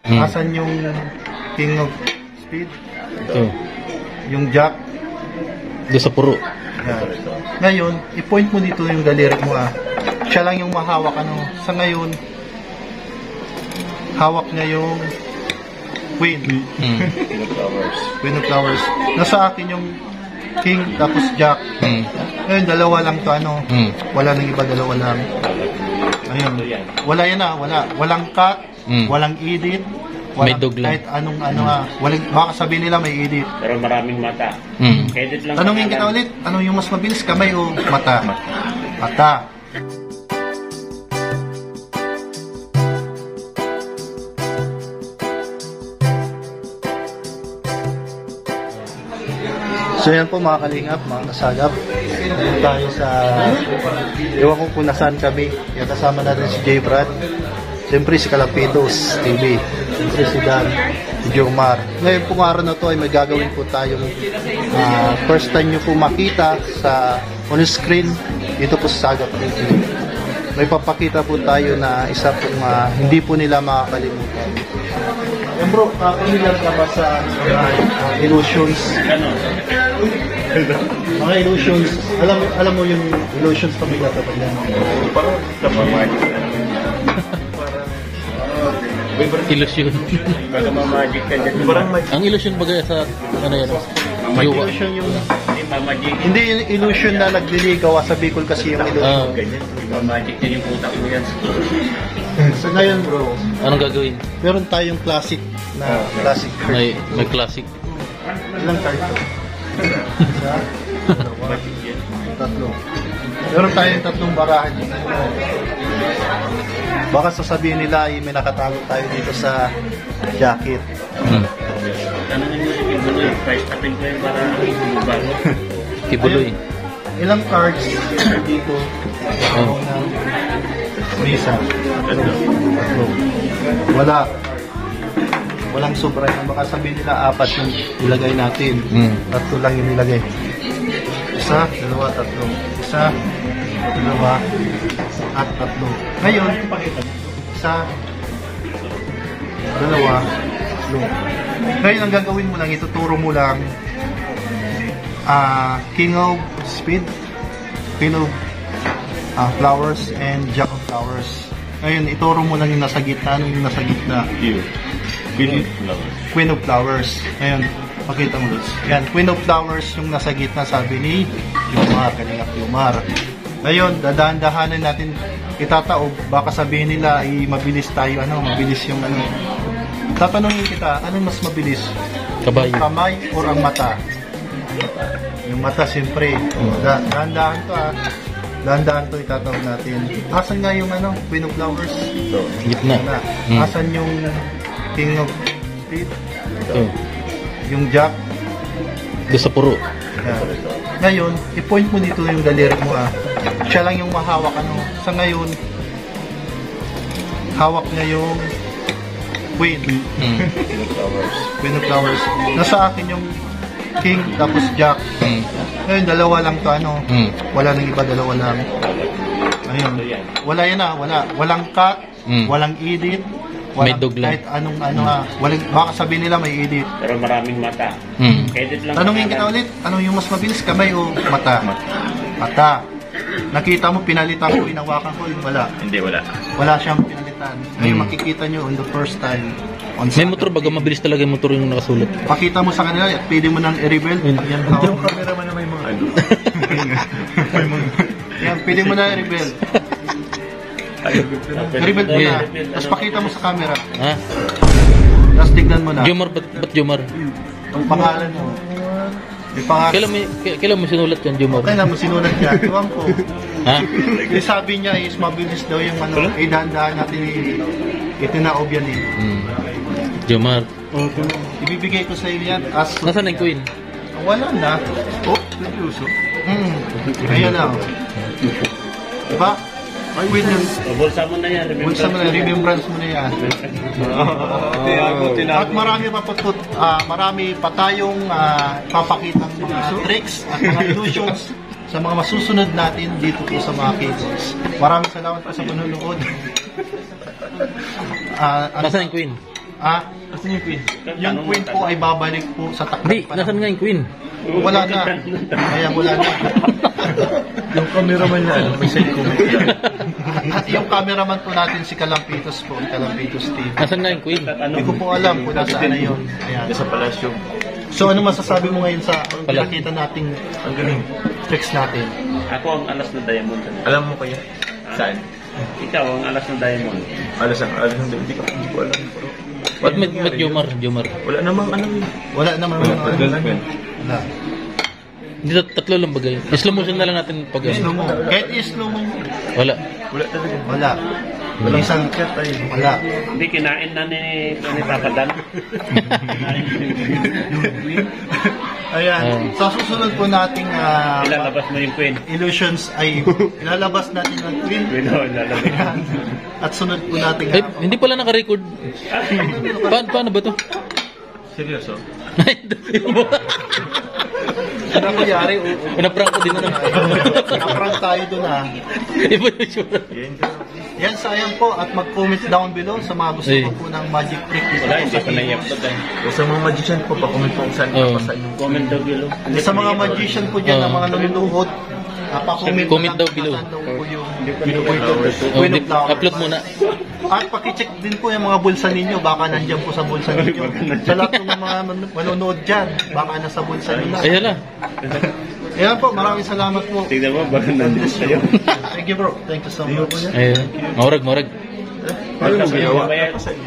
Asan yung king of speed? Ito. Yung jack. Doon sa puro. Yan. Ngayon, i-point mo dito yung daliri mo Siya lang yung mahawak Sa ngayon, hawak niya yung queen. Queen of flowers. Queen of flowers. Nasa akin yung king tapos jack. Ngayon, dalawa lang to Wala nang iba, dalawa lang. Ayun. Wala yan wala. Walang cut, walang edit. May dog lang. Kahit anong walang, baka sabihin nila may edit. Pero maraming mata. Edit lang. Tanungin kita ulit, ano yung mas mabilis, kamay o mata? Mata. So yan po mga kalingap, mga kasagap. Dito tayo sa, ewan ko kung nasaan kami. Yan, kasama natin si J. Brad. Siyempre si Kalapitos TV. Siyempre si Dan, si Jomar. Ngayon pong araw na to ay may gagawin po tayong first time nyo po makita sa on screen dito po sa Sagap TV. May papakita po tayo na isa pong hindi po nila makakalimutan. Yan bro, familiar ka ba sa illusions? Mga illusions, alam mo yung illusions, familiar ka ba yan? Parang magic. Illusion. Baga magic ka dyan. Ang illusion bagay sa yan? Illusion yung hindi yung illusion na nagliligaw sa Bicol kasi yung illusion. Ganyan. Magic din yung utak mo yan. So ngayon bro, Anong gagawin? meron tayong classic na classic card. May classic. Ilang card to? Isa, dalawa, tatlo. Meron tayong tatlong barahan. Baka sasabihin nila ay may nakatago tayo dito sa jacket. Tanongin mo yung kibuloy. Price tapin ko yung para bago. Kibuloy. Ilang cards dito? Isa. Tatlo. Wala. Walang sobra. Baka sabihin nila apat yung ilagay natin. Tatlo lang yung ilagay. Isa, dalawa, tatlo. Isa, dalawa, at tatlo. Ngayon, isa, dalawa, tatlo. Ngayon, ang gagawin mo lang, ituturo mo lang King of Speed, Queen of Flowers, and Jack of Flowers. Ngayon, ituro mo lang yung nasa gitna. Anong yung nasa gitna? Queen of flowers. Queen of Flowers. Ngayon, pakita mo doon. Yan, Queen of Flowers yung nasa gitna, sabi ni Jomar, Kalingap Jomar. Ngayon, dadahan-dahanan natin itataob. Baka sabihin nila ay mabilis tayo, mabilis yung Tatanungin kita, anong mas mabilis? Kabayo. Kamay or ang mata? Yung mata, siyempre. Dahan-dahan to Dahan-dahan to itatawag natin. Asan nga yung Queen of Flowers? Gitna. Asan yung King of Speed? Ito. Yung Jack? Doon sa puro. Yan. Ngayon, i-point mo dito yung daliri mo Siya lang yung mahawak Sa ngayon, hawak niya yung Queen. Queen of flowers. Queen of Flowers. Nasa akin yung King tapos Jack. Ngayon, dalawa lang to Wala nang iba, dalawa lang. Ayun. Wala yan wala. Walang cut, walang edit. May dog lang. Kahit anong walang, baka sabihin nila may edit. Pero maraming mata. Edit lang. Tanungin kita ulit, ano yung mas mabilis, kamay o mata? Mata. Nakita mo, pinalitan ko, inawakan ko, wala. Hindi, wala. Wala siyang pinalitan. Ngayon makikita nyo on the first time. May motor baga mabilis talaga yung motor yung nakasulat. Pakita mo sa kanila, pwede mo nang i-reveal. Yan, yung camera man na may mga yan, pwede mo na i-reveal. I-reveal mo na. Tapos pakita mo sa camera. Tapos tignan mo na. Jomar, ba't Jomar? Ang pangalan mo. May pangalan. Kailan mo sinulat yan, Jomar? Kailan mo sinulat yan? Iwan ko. Yung sabi niya is mabilis daw yung dahan-dahan natin itinaob yan Jomar. Ibibigay ko sa iyo yan. Nasaan ang Queen? Wala na. Oh, seryoso. Ayan na. Diba? Queen yun. Bulsa mo na yan. Bulsa mo na, remembrance mo na yan. At marami pa tayong papakitang mga tricks at mga illusions sa mga masusunod natin dito po sa mga cables. Maraming salamat po sa panonood. Nasaan ang Queen? Asan yung queen? Yung queen po ay babalik po sa Hindi, takdang nasan nga yung queen? Wala na. Ayan, wala na. Yung cameraman na, may side comment. At yung cameraman po natin si Kalampitos po, Kalampitos TV. Nasan nga yung queen? Hindi ko po alam kung nasaan na yun. Ayan. Sa palasyo. So ano masasabi mo ngayon sa Wala. nakita nating Ang galing. tricks natin? Ako ang alas ng diamond. Alam mo kaya? Saan? Ikaw ang alas ng diamond. Alas ng hindi ko alam. Pero, Ba't met Jomar? wala namang ano yun. Wala naman. Wala. Hindi, tatlo lang bagay. Slow motion na lang natin pag Slow mo. Kahit i-slow mo. Wala. Wala talaga. Wala. Wala isang Cat ay. wala. Hindi kinain na ni Papa Dan. Ayan. Sa susunod po nating Ilalabas mo yung queen. illusions ay ilalabas natin ang queen. Queen o, ilalabas. At sunod po natin Ay, hindi pala naka-record. Paano ba to? Seryoso? ano nangyari? Pinaprank ko din na Naprang tayo doon Iba yung sura. Yan, sayang po. At mag-comment down below sa mga gusto Ay. ko po ng magic trick. dito Wala, po hindi sa pa Imus. na-i-upload eh. Sa mga magician po, pa-comment po kung saan Oo. kapasa yung Comment daw below. Sa mga magician po dyan, ng mga nanonood, pa-comment Comment na daw lang below. kung saan daw po yung Oh, Queen of Flowers. upload muna. At pakicheck din po yung mga bulsa ninyo. Baka nandyan po sa bulsa ninyo. Sa lahat ng mga manonood dyan, baka nasa bulsa nila. Ay, hala. Ayan po, maraming salamat po. Tignan mo, baka nandun sa'yo. Thank you bro. Thank you so much. Ayun. Maurag. Ano mo ginawa? Mamaya, Kapasa yun.